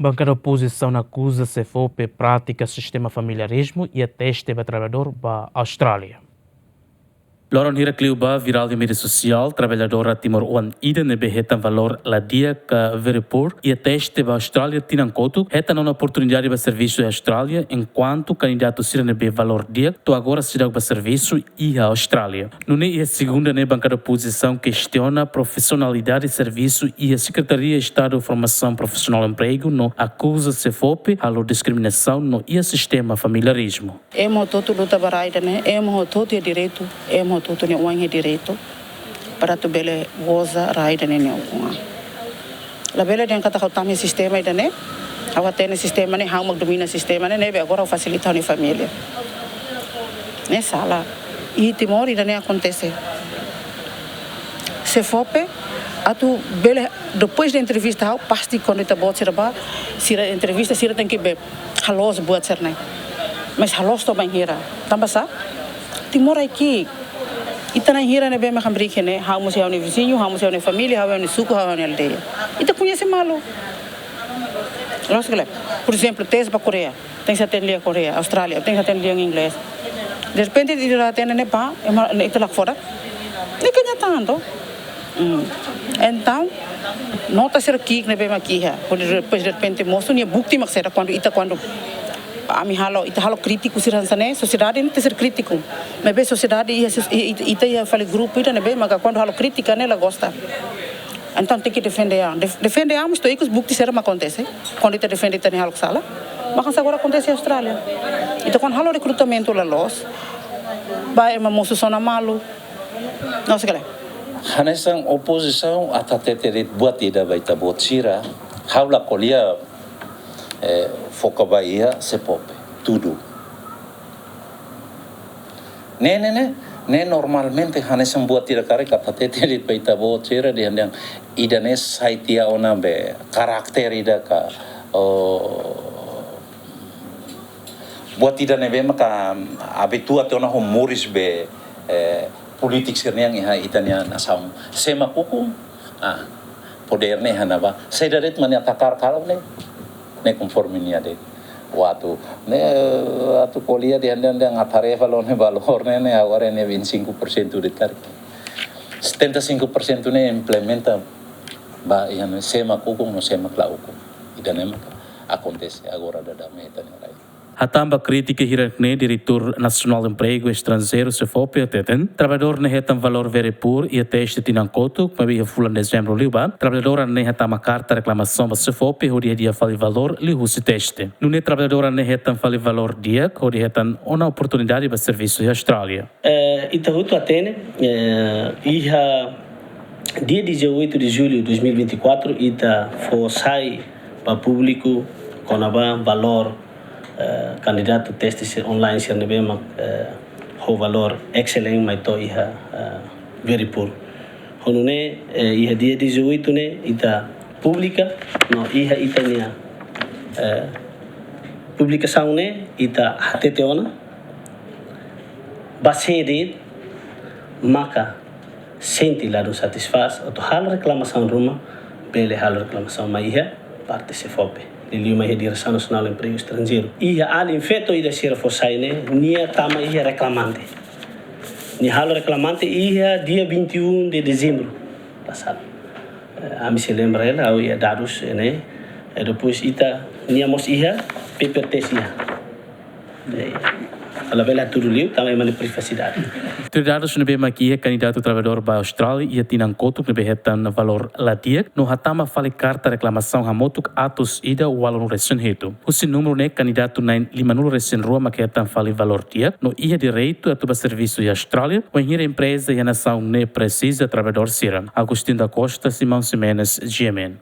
Bancada oposição acusa CFOP prática sistema familiarismo e ateste para trabalhador para a Austrália. Loron hira kliuba viral di media sosial, trabalhadora Timor One ida nebe hetan valor la dia ka veripur e ateste ba Austrália tinan kotu hetan uma oportunidade para serviço em Austrália enquanto candidato sira nebe valor dia to agora se dá para serviço e a Austrália. No é a segunda ne bancada oposição questiona a profissionalidade de serviço e a Secretaria de Estado de Formação Profissional e Emprego no acusa CFOP a discriminação no e sistema familiarismo. Emo todo luta baraida né, emo todo direito, emo todo ne uang direito para tu bele goza raida ne neunga. La bele den kata kau sistema ida ne, awak tene sistema ne hang domina sistema ne agora facilitar a família. Ne salah. E Timor ida ne acontece. Se fope atu bele depois da entrevista pasti quando está bot serba, se a entrevista se tem que be halos buat serne. Mas halos to banheira. Tambah sa? Timor aqui ita na hira ne be ma kambrike ne ha musia ne vizinho, ha musia ne família, ha ne suco, ha ne aldeia. Ita conhece malo. Por exemplo, tens para Coreia, tem que atender a Coreia, Austrália, tem que atender em inglês. De repente ita atende ne pa, ita lá fora. Ne kanya tanto. Então, nota ser aqui ne be ma aqui ha. Depois de repente moço ne bukti mak sera quando ami halo ita halo crítico siransane sociedade não tem ser crítico mas bem sociedade ita ia fale grupo ita ne bem mas quando halo crítica nela gosta então tem que defender mas to ikos bukti será mas acontece quando ita defende ita ne halo sala mas agora acontece em Austrália então quando halo recrutamento la los vai uma moço sona malo não sei que Hanesang oposição até ter buat ida baita botsira haula kolia foca Bahia se pope tudo ne normalmente hanesang buat tidak kare kata tete baita botsira di handang idane saitia ona be karakter ida ka buat tidak nebe maka abitua te ona humoris be politik serniang iha itania nasam sema kukum poder ne hanaba sedaret mania takar kalau ne conforminia de watu ne atu kolia di handang atarefa lone valor ne agora ne 25% de carga 75% ne implementa ba ihan sema kukum no sema klaukum idanem acontece agora da meta ne rai. Hatamba crítica hirakne diretor nacional de emprego estrangeiro CFOP ateten trabalhador ne hetan valor veripur e ateste tinan kotu mas via fulan dezembro liba trabalhadora ne hetama carta reclamação ba CFOP hodia dia fali valor li husi teste no ne trabalhadora ne hetan fali valor dia hodia hetan uma oportunidade ba serviço em Austrália ita hutu atene iha dia 18 de julho de 2024 ita foi sai para público com valor candidato teste online ser nebe mak ho valor excelente mai to iha veripur honune iha dia 18 ne ita publica no iha itania publicação ne ita hatete ona basede maka senti lado satisfaz atau hal reclamação ruma bele hal reclamação mai iha parte se fope Lima ia Direção Nacional de Emprego Estrangeiro. Ia ali infeto ia ser fosaine, nia tama ia reclamante. Nia halo reclamante ia dia 21 de dezembro passado. A mim se lembra ela, ao ia dados, né? E depois ita nia mos ia PPT ia. Ela vela tudo liu, também uma privacidade. Dados no bema aqui candidato trabalhador para a Austrália e tinan kotuk no behetan valor ladiak no hatama fale carta reclamação hamotuk atos ida walon recen hetu. O número ne candidato na 50 recen Roma que hetan fale valor dia no ia direito a tuba serviço em Austrália ou em empresa e a nação ne precisa trabalhador siran. Agostinho da Costa, Simão Simenes, GMN.